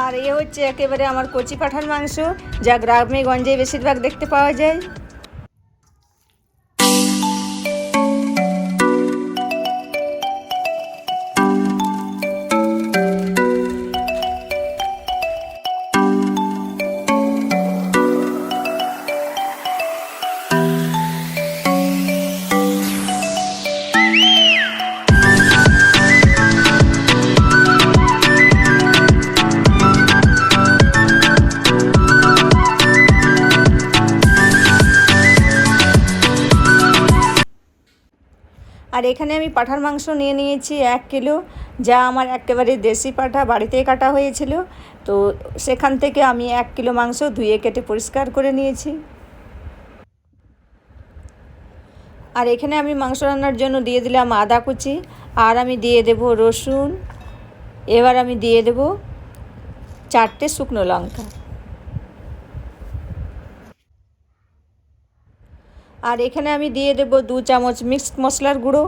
আর এ হচ্ছে একেবারে আমার কচি পাঁঠার মাংস, যা গ্রামে গঞ্জে বেশিরভাগ দেখতে পাওয়া যায়। আর এখানে আমি পাঁঠার মাংস নিয়ে নিয়েছি 1 কিলো, যা আমার একেবারে দেশি পাঁঠা, বাড়িতেই কাটা হয়েছিল। তো সেখান থেকে আমি 1 কিলো মাংস ধুয়ে কেটে পরিষ্কার করে নিয়েছি। আর এখানে আমি মাংস রান্নার জন্য দিয়ে দিলাম আদা কুচি, আর আমি দিয়ে দেব রসুন, এবার আমি দিয়ে দেব 4টে শুকনো লঙ্কা। আর এখানে আমি দিয়ে দেব 2 চামচ মিক্সড মশলার গুঁড়ো।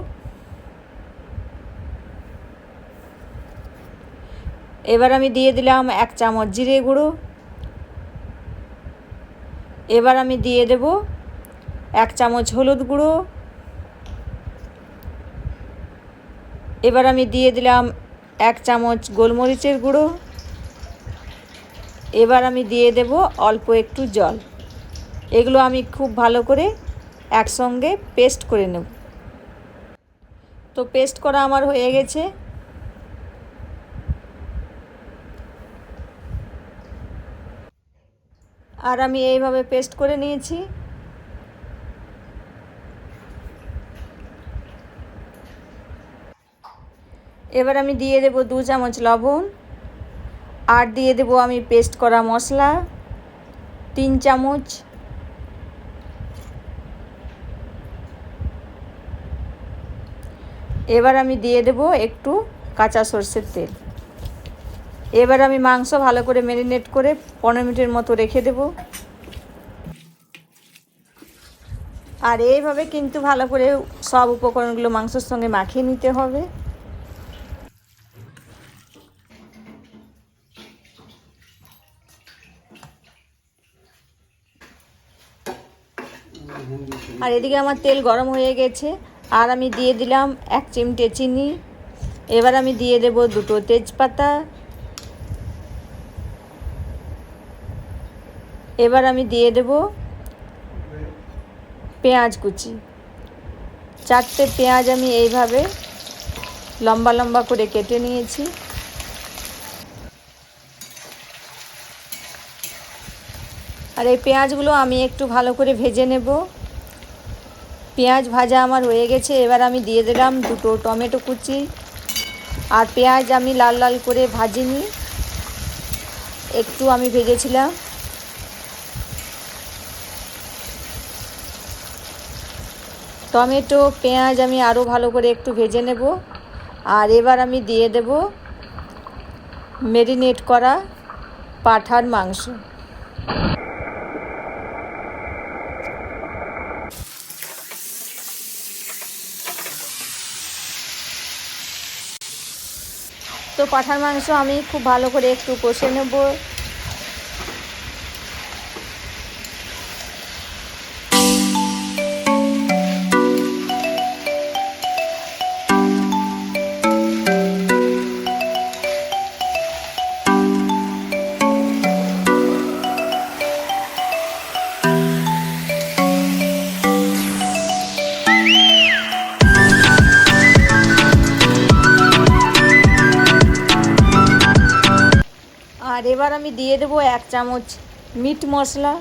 এবার আমি দিয়ে দিলাম 1 চামচ জিরে গুঁড়ো। এবার আমি দিয়ে দেব 1 চামচ হলুদ গুঁড়ো। এবার আমি দিয়ে দিলাম 1 চামচ গোলমরিচের গুঁড়ো। এবার আমি দিয়ে দেব অল্প একটু জল। এগুলো আমি খুব ভালো করে একসঙ্গে পেস্ট করে নেব। তো পেস্ট করা আমার হয়ে গেছে। আর আমি এইভাবে পেস্ট করে নিয়েছি। এবার আমি দিয়ে দেব 2 চামচ লবণ, আর দিয়ে দেব আমি পেস্ট করা মশলা 3 চামচ। এবার আমি দিয়ে দেব একটু কাঁচা সরষের তেল। এবার আমি মাংস ভালো করে ম্যারিনেট করে 15 মিনিটের মতো রেখে দেব। আর এইভাবে কিন্তু ভালো করে সব উপকরণগুলো মাংসের সঙ্গে মাখিয়ে নিতে হবে। আর এদিকে আমার তেল গরম হয়ে গেছে, আর আমি দিয়ে দিলাম 1 চিমটে চিনি। এবার আমি দিয়ে দেব 2টো তেজপাতা। এবার আমি দিয়ে দেব পেঁয়াজ কুচি। 4টে পেঁয়াজ আমি এইভাবে লম্বা লম্বা করে কেটে নিয়েছি। আর এই পেঁয়াজগুলো আমি একটু ভালো করে ভেজে নেব। পেঁয়াজ ভাজা আমার হয়ে গেছে। এবার আমি দিয়ে দিলাম 2টো টমেটো কুচি। আর পেঁয়াজ আমি লাল লাল করে ভাজিনি, একটু আমি ভেজেছিলাম। টমেটো পেঁয়াজ আমি আরও ভালো করে একটু ভেজে নেব। আর এবার আমি দিয়ে দেব ম্যারিনেট করা পাঁঠার মাংস। তো পাঁঠার মাংস আমি খুব ভালো করে একটু কষে নেব। আর এবার আমি দিয়ে দেব 1 চামচ মিট মশলা।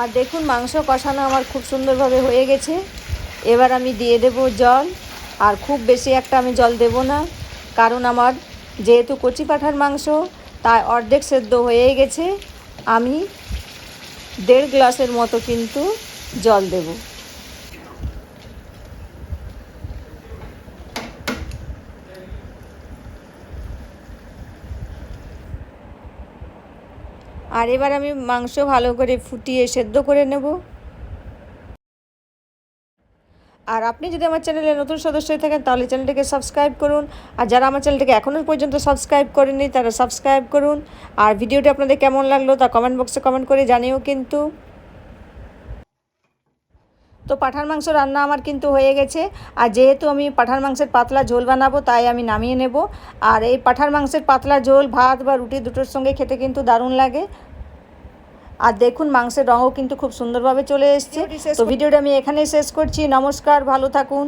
আর দেখুন মাংস কষানো আমার খুব সুন্দরভাবে হয়ে গেছে। এবার আমি দিয়ে দেব জল। আর খুব বেশি একটা আমি জল দেব না, কারণ আমার যেহেতু কচি পাঁঠার মাংস, তাই অর্ধেক সেদ্ধ হয়ে গেছে। আমি 1.5 গ্লাসের মতো কিন্তু জল দেব। আর এবার আমি মাংস ভালো করে ফুটিয়ে সেদ্ধ করে নেব। আর আপনি যদি আমার চ্যানেলে নতুন সদস্য হয়ে থাকেন তাহলে চ্যানেলটিকে সাবস্ক্রাইব করুন। আর যারা আমার চ্যানেলটিকে এখনও পর্যন্ত সাবস্ক্রাইব করেননি তারা সাবস্ক্রাইব করুন। আর ভিডিওটি আপনাদের কেমন লাগলো তা কমেন্ট বক্সে কমেন্ট করে জানিও কিন্তু। তো পাঁঠার মাংস রান্না আমার কিন্তু হয়ে গেছে। আর যেহেতু আমি পাঁঠার মাংসের পাতলা ঝোল বানাবো তাই আমি নামিয়ে নেব। আর এই পাঁঠার মাংসের পাতলা ঝোল ভাত বা রুটি দুটোর সঙ্গে খেতে কিন্তু দারুণ লাগে। আর দেখুন মাংসের রঙও কিন্তু খুব সুন্দরভাবে চলে এসছে। তো ভিডিওটা আমি এখানেই শেষ করছি। নমস্কার, ভালো থাকুন।